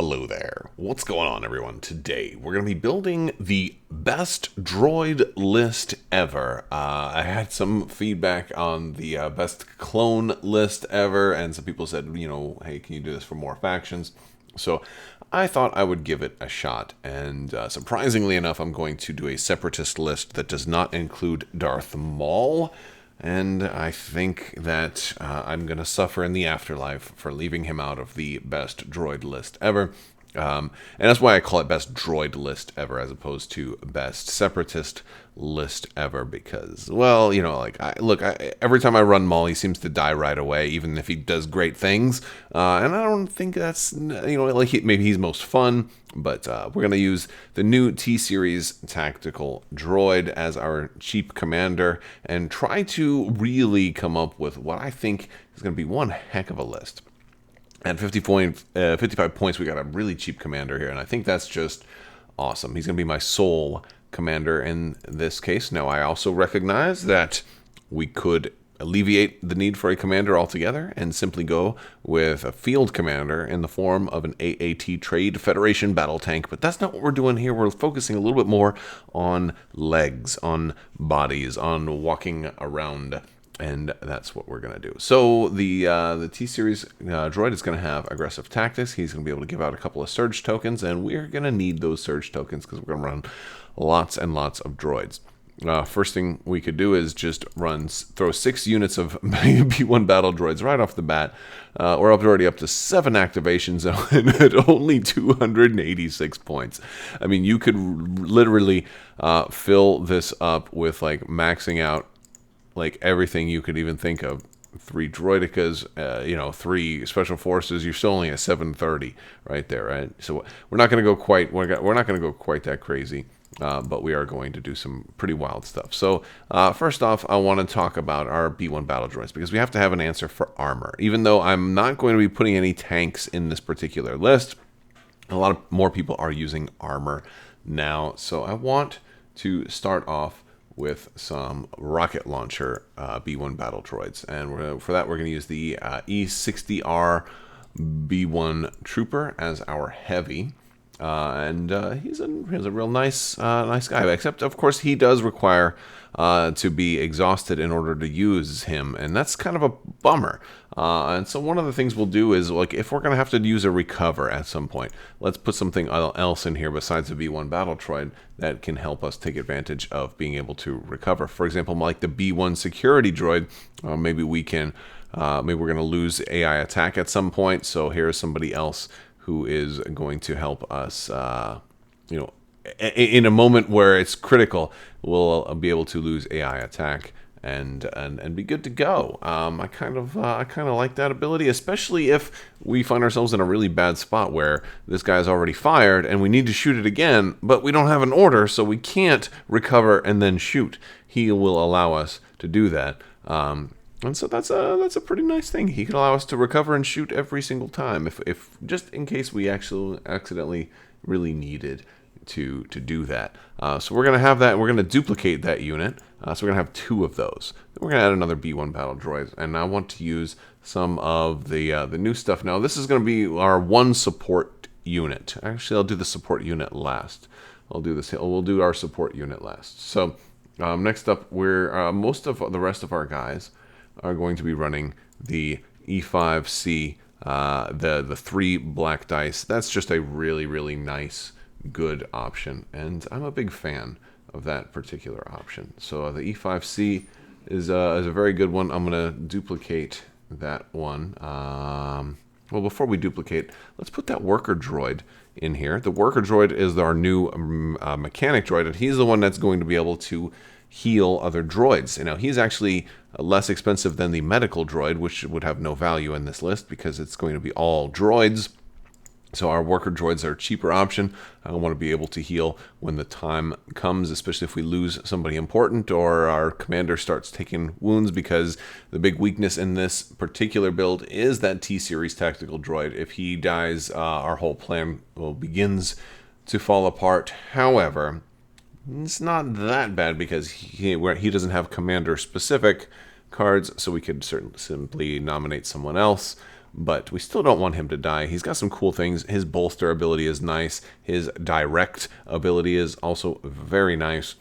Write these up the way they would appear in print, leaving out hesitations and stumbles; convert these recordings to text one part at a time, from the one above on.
Hello there. What's going on, everyone? Today, we're going to be building the best droid list ever. I had some feedback on the best clone list ever, and some people said, hey, can you do this for more factions? So I thought I would give it a shot, and surprisingly enough, I'm going to do a separatist list that does not include Darth Maul. And I think that I'm going to suffer in the afterlife for leaving him out of the best droid list ever. And that's why I call it best droid list ever as opposed to best separatist list ever. Because, well, every time I run Maul, he seems to die right away, even if he does great things. And I don't think that's, maybe he's most fun. But we're going to use the new T-Series tactical droid as our cheap commander and try to really come up with what I think is going to be one heck of a list. At 55 points, we got a really cheap commander here, and I think that's just awesome. He's going to be my sole commander in this case. Now, I also recognize that we could alleviate the need for a commander altogether and simply go with a field commander in the form of an AAT Trade Federation battle tank, but that's not what we're doing here. We're focusing a little bit more on legs, on bodies, on walking around, and that's what we're going to do. So the T-Series droid is going to have aggressive tactics. He's going to be able to give out a couple of surge tokens, and we're going to need those surge tokens because we're going to run lots and lots of droids. First thing we could do is just throw 6 units of B1 battle droids right off the bat. We're already up to 7 activations at only 286 points. I mean, you could literally fill this up with maxing out everything you could even think of. 3 droidicas, 3 special forces. You're still only at 730 right there, right? So we're not going to go quite. We're not going to go quite that crazy. But we are going to do some pretty wild stuff. So first off, I want to talk about our B1 battle droids because we have to have an answer for armor. Even though I'm not going to be putting any tanks in this particular list, a lot of more people are using armor now. So I want to start off with some rocket launcher B1 battle droids. And for that, we're going to use the E60R B1 Trooper as our heavy. And he's a real nice guy. Except, of course, he does require to be exhausted in order to use him, and that's kind of a bummer. And so one of the things we'll do is, if we're going to have to use a recover at some point, let's put something else in here besides the V1 battle droid that can help us take advantage of being able to recover. For example, like the B1 security droid, maybe we're going to lose AI attack at some point. So here's somebody else who is going to help us, in a moment where it's critical, we'll be able to lose AI attack and be good to go. I kind of like that ability, especially if we find ourselves in a really bad spot where this guy's already fired and we need to shoot it again, but we don't have an order, so we can't recover and then shoot. He will allow us to do that. And so that's a pretty nice thing. He can allow us to recover and shoot every single time, if just in case we actually accidentally really needed to do that. So we're gonna have that. We're gonna duplicate that unit. So we're gonna have 2 of those. Then we're gonna add another B1 battle droid, and I want to use some of the new stuff. Now this is gonna be our 1 support unit. Actually, I'll do the support unit last. We'll do our support unit last. So next up, most of the rest of our guys are going to be running the E5C, the 3 black dice. That's just a really, really nice, good option, and I'm a big fan of that particular option. So the E5C is a very good one. I'm going to duplicate that one. Well, before we duplicate, let's put that worker droid in here. The worker droid is our new mechanic droid, and he's the one that's going to be able to heal other droids. He's actually less expensive than the medical droid, which would have no value in this list because it's going to be all droids. So our worker droids are a cheaper option. I want to be able to heal when the time comes, especially if we lose somebody important or our commander starts taking wounds, because the big weakness in this particular build is that T-Series tactical droid. If he dies, our whole plan begins to fall apart. However, it's not that bad because he doesn't have commander-specific cards, so we could simply nominate someone else. but we still don't want him to die. He's got some cool things. His bolster ability is nice. His direct ability is also very nice,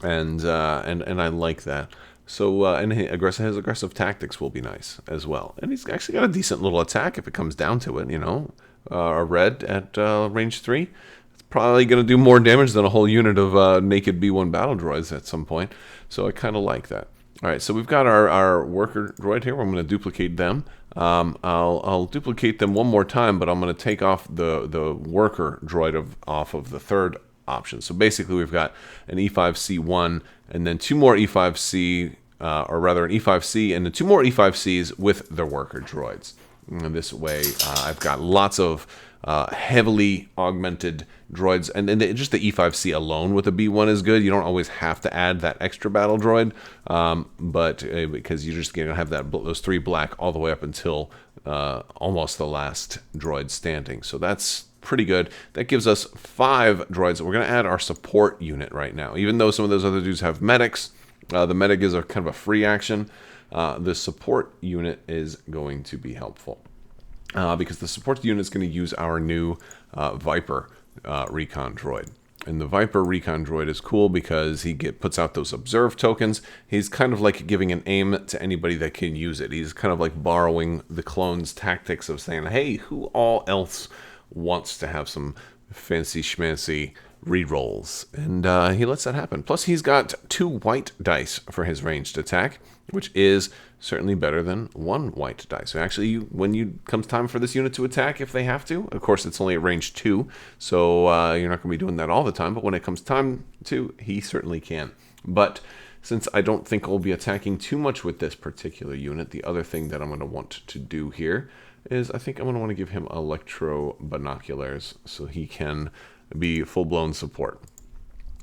and I like that. So and his aggressive tactics will be nice as well. And he's actually got a decent little attack if it comes down to it. You know, a red at range 3. It's probably going to do more damage than a whole unit of naked B1 battle droids at some point. So I kind of like that. All right, so we've got our worker droid here. I'm going to duplicate them. I'll duplicate them one more time, but I'm going to take off the worker droid off of the third option. So basically, we've got an E5C1 and then 2 more E5C, or rather an E5C and then 2 more E5Cs with the worker droids. And this way, I've got lots of heavily augmented droids, and just the E5C alone with a B1 is good. You don't always have to add that extra battle droid, but because you're just going to have those 3 black all the way up until almost the last droid standing. So that's pretty good. That gives us 5 droids. We're going to add our support unit right now. Even though some of those other dudes have medics, the medic is a kind of a free action. The support unit is going to be helpful because the support unit is going to use our new Viper recon droid. And the Viper recon droid is cool because he puts out those observe tokens. He's kind of like giving an aim to anybody that can use it. He's kind of like borrowing the clone's tactics of saying, hey, who all else wants to have some fancy schmancy rerolls? And he lets that happen. Plus, he's got 2 white dice for his ranged attack, which is certainly better than 1 white dice. So actually, when comes time for this unit to attack, if they have to, of course, it's only at range 2, so you're not going to be doing that all the time, but when it comes time to, he certainly can. But since I don't think I'll be attacking too much with this particular unit, the other thing that I'm going to want to do here is I think I'm going to want to give him electro binoculars so he can be full-blown support.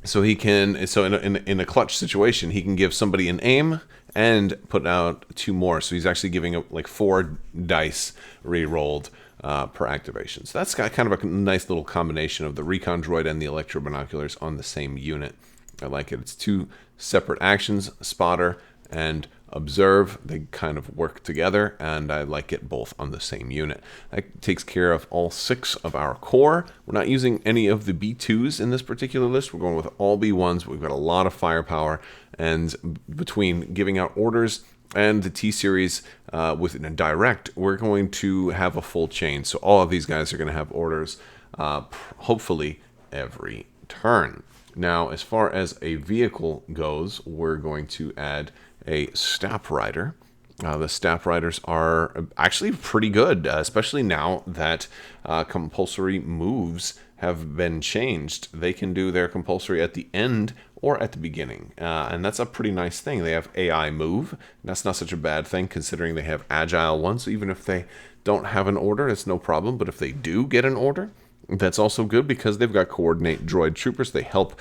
So he can, so in a clutch situation, he can give somebody an aim and put out 2 more. So he's actually giving like 4 dice re-rolled per activation. So that's got kind of a nice little combination of the recon droid and the electro binoculars on the same unit. I like it. It's 2 separate actions, spotter and observe. They kind of work together, and I like it both on the same unit. That takes care of all 6 of our core. We're not using any of the B2s in this particular list. We're going with all B1s. We've got a lot of firepower, and between giving out orders and the T-Series with a direct, we're going to have a full chain. So all of these guys are going to have orders, hopefully, every turn. Now, as far as a vehicle goes, we're going to add a STAP rider. The STAP riders are actually pretty good, especially now that compulsory moves have been changed. They can do their compulsory at the end or at the beginning, and that's a pretty nice thing. They have AI move. That's not such a bad thing considering they have agile one, so even if they don't have an order, it's no problem, but if they do get an order, that's also good because they've got coordinate droid troopers. They help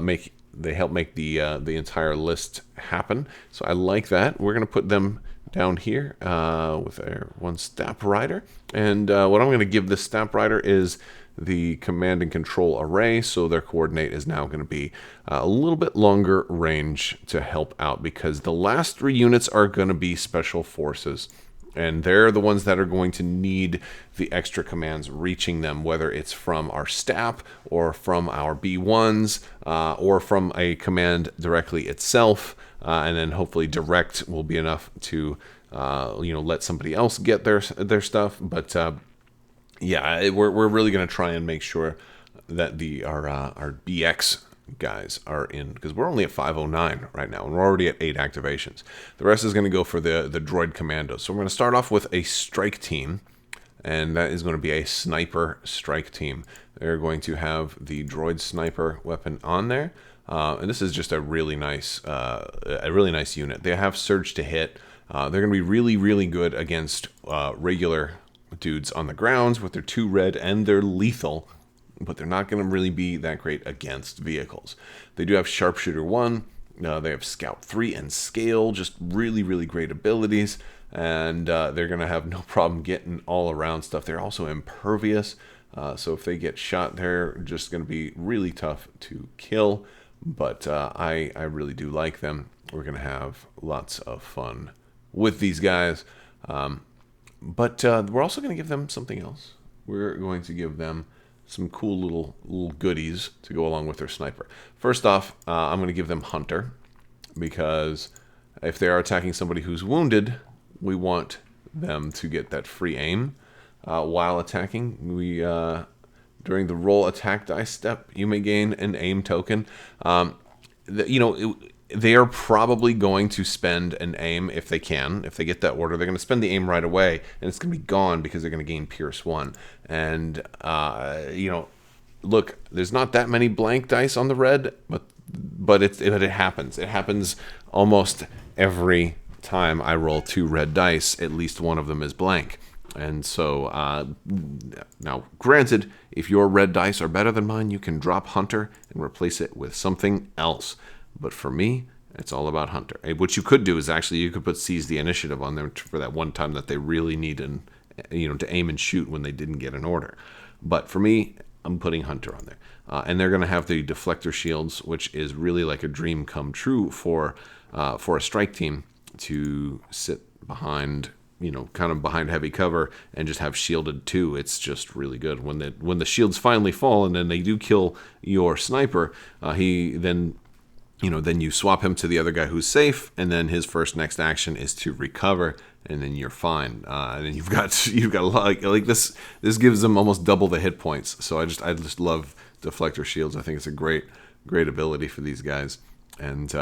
make the entire list happen. So I like that. We're going to put them down here with our 1 STAP rider. And what I'm going to give this STAP rider is the command and control array. So their coordinate is now going to be a little bit longer range to help out because the last 3 units are going to be special forces. And they're the ones that are going to need the extra commands reaching them, whether it's from our STAP or from our B1s or from a command directly itself. And then hopefully direct will be enough to let somebody else get their stuff. But yeah, we're really going to try and make sure that our BX guys are in, because we're only at 509 right now and we're already at 8 activations. The rest is going to go for the droid commando. So we're going to start off with a strike team, and that is going to be a sniper strike team. They're going to have the droid sniper weapon on there, and this is just a really nice unit. They have surge to hit. They're going to be really good against regular dudes on the grounds with their 2 red, and they're lethal, but they're not going to really be that great against vehicles. They do have Sharpshooter 1, they have Scout 3 and Scale, just really great abilities, and they're going to have no problem getting all around stuff. They're also impervious, so if they get shot, they're just going to be really tough to kill, but I really do like them. We're going to have lots of fun with these guys. But we're also going to give them something else. We're going to give them some cool little goodies to go along with their sniper. First off, I'm going to give them Hunter, because if they are attacking somebody who's wounded, we want them to get that free aim while attacking. During the roll attack dice step, you may gain an aim token. They are probably going to spend an aim if they can. If they get that order, they're going to spend the aim right away, and it's going to be gone because they're going to gain Pierce 1. And, look, there's not that many blank dice on the red, but it happens. It happens almost every time I roll 2 red dice. At least one of them is blank. And so, now, granted, if your red dice are better than mine, you can drop Hunter and replace it with something else. But for me, it's all about Hunter. What you could do is actually you could put Seize the Initiative on there for that one time that they really need to aim and shoot when they didn't get an order. But for me, I'm putting Hunter on there. And they're going to have the Deflector Shields, which is really like a dream come true for a strike team to sit behind, kind of behind heavy cover and just have shielded 2. It's just really good. When the shields finally fall and then they do kill your sniper, then you swap him to the other guy who's safe, and then his next action is to recover, and then you're fine. And then you've got a lot like this. This gives them almost double the hit points. So I just love Deflector Shields. I think it's a great ability for these guys. And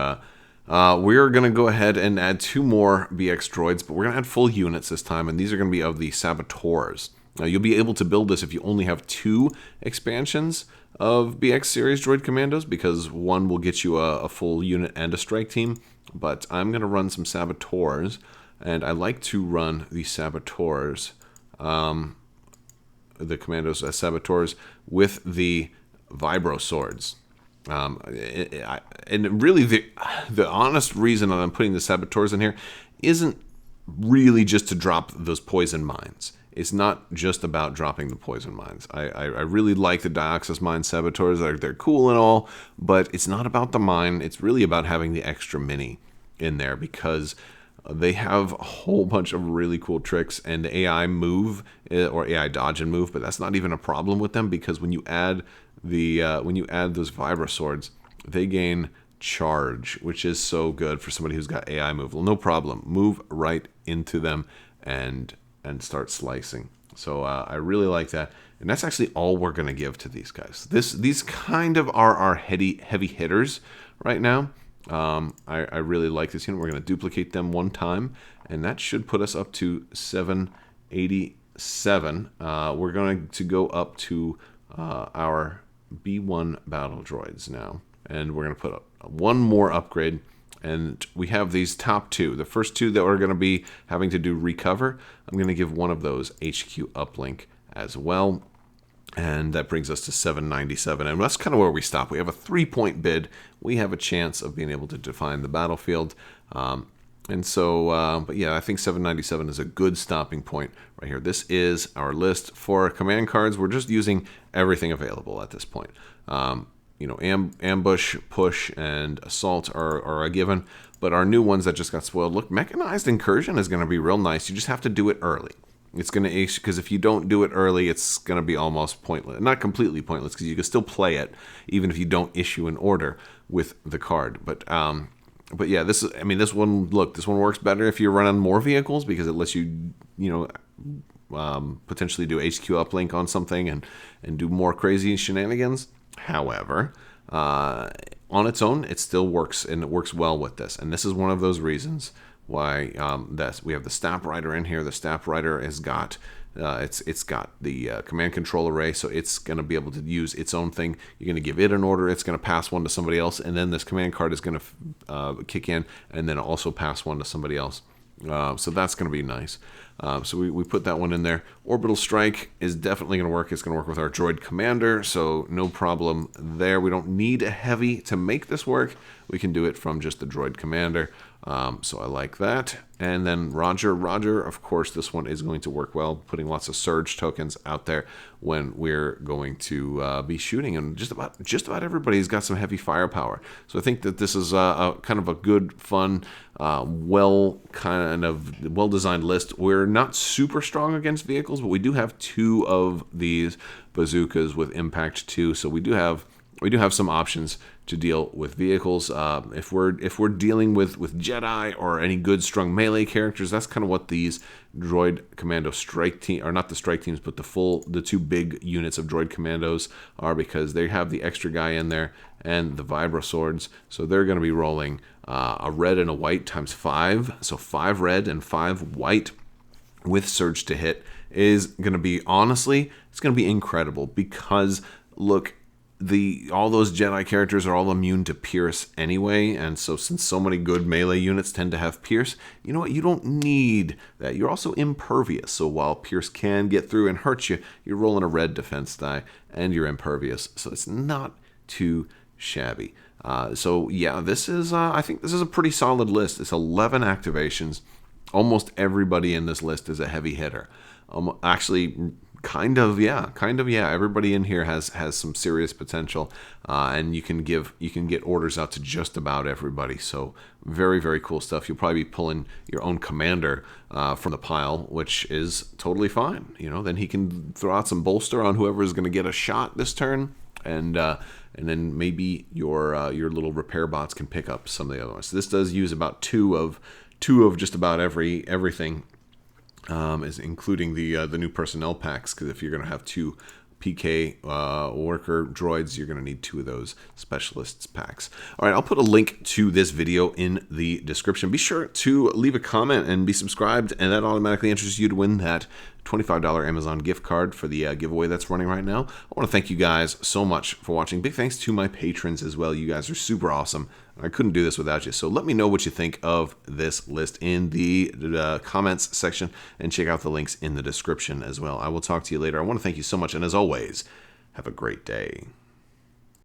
we're gonna go ahead and add 2 more BX droids, but we're gonna add full units this time, and these are gonna be of the Saboteurs. Now, you'll be able to build this if you only have 2 expansions of BX series droid commandos, because one will get you a full unit and a strike team. But I'm going to run some Saboteurs, and I like to run the Saboteurs, the commandos as Saboteurs with the Vibro Swords. And really, the honest reason that I'm putting the Saboteurs in here isn't really just to drop those poison mines. It's not just about dropping the poison mines. I really like the Dioxis Mine Saboteurs. They're cool and all, but it's not about the mine. It's really about having the extra mini in there, because they have a whole bunch of really cool tricks, and the AI move, or AI dodge and move, but that's not even a problem with them, because when you add those Vibro Swords, they gain charge, which is so good for somebody who's got AI move. Well, no problem. Move right into them and start slicing. So I really like that. And that's actually all we're going to give to these guys. These kind of are our heavy hitters right now. I really like this unit. We're going to duplicate them one time, and that should put us up to 787. We're going to go up to our B1 battle droids now, and we're going to put up one more upgrade. And we have these top 2. The first 2 that we're going to be having to do recover, I'm going to give one of those HQ uplink as well. And that brings us to 797. And that's kind of where we stop. We have a 3-point bid. We have a chance of being able to define the battlefield. But yeah, I think 797 is a good stopping point right here. This is our list for command cards. We're just using everything available at this point. Ambush, push, and assault are a given, but our new ones that just got spoiled. Look, mechanized incursion is going to be real nice. You just have to do it early. It's going to because if you don't do it early, it's going to be almost pointless. Not completely pointless, because you can still play it even if you don't issue an order with the card. But yeah, this one works better if you're running more vehicles, because it lets you potentially do HQ uplink on something and do more crazy shenanigans. However, on its own, it still works, and it works well with this. And this is one of those reasons why we have the STAP Rider in here. The STAP Rider has got it's got the command control array, so it's going to be able to use its own thing. You're going to give it an order, it's going to pass one to somebody else, and then this command card is going to kick in, and then also pass one to somebody else. So that's going to be nice. So we put that one in there. Orbital Strike is definitely going to work. It's going to work with our Droid Commander, so no problem there. We don't need a heavy to make this work. We can do it from just the Droid Commander. So I like that. And then Roger, of course, this one is going to work well, putting lots of surge tokens out there when we're going to be shooting. And just about everybody's got some heavy firepower. So I think that this is a kind of a good, fun, well-designed list. We're not super strong against vehicles, but we do have 2 of these bazookas with impact 2, so we do have some options to deal with vehicles. If we're dealing with Jedi or any good strong melee characters, that's kind of what these droid commando strike team, or not the strike teams, but the 2 big units of droid commandos are, because they have the extra guy in there and the vibro swords. So they're going to be rolling a red and a white times 5, so 5 red and 5 white with surge to hit is going to be, honestly, it's going to be incredible, because look, all those Jedi characters are all immune to Pierce anyway, and so since so many good melee units tend to have Pierce, you know what, you don't need that. You're also impervious, so while Pierce can get through and hurt you, you're rolling a red defense die, and you're impervious, so it's not too shabby. So yeah, this is, I think this is a pretty solid list. It's 11 activations. Almost everybody in this list is a heavy hitter. Actually, kind of, yeah. Everybody in here has some serious potential, and you can get orders out to just about everybody. So very, very cool stuff. You'll probably be pulling your own commander from the pile, which is totally fine. You know, then he can throw out some bolster on whoever is going to get a shot this turn, and then maybe your little repair bots can pick up some of the other ones. So this does use about two of just about everything. Is including the new personnel packs, because if you're going to have 2 PK worker droids, you're going to need 2 of those specialists packs. All right, I'll put a link to this video in the description. Be sure to leave a comment and be subscribed, and that automatically enters you to win that $25 Amazon gift card for the giveaway that's running right now. I want to thank you guys so much for watching. Big thanks to my patrons as well. You guys are super awesome. I couldn't do this without you. So let me know what you think of this list in the comments section, and check out the links in the description as well. I will talk to you later. I want to thank you so much, and as always, have a great day.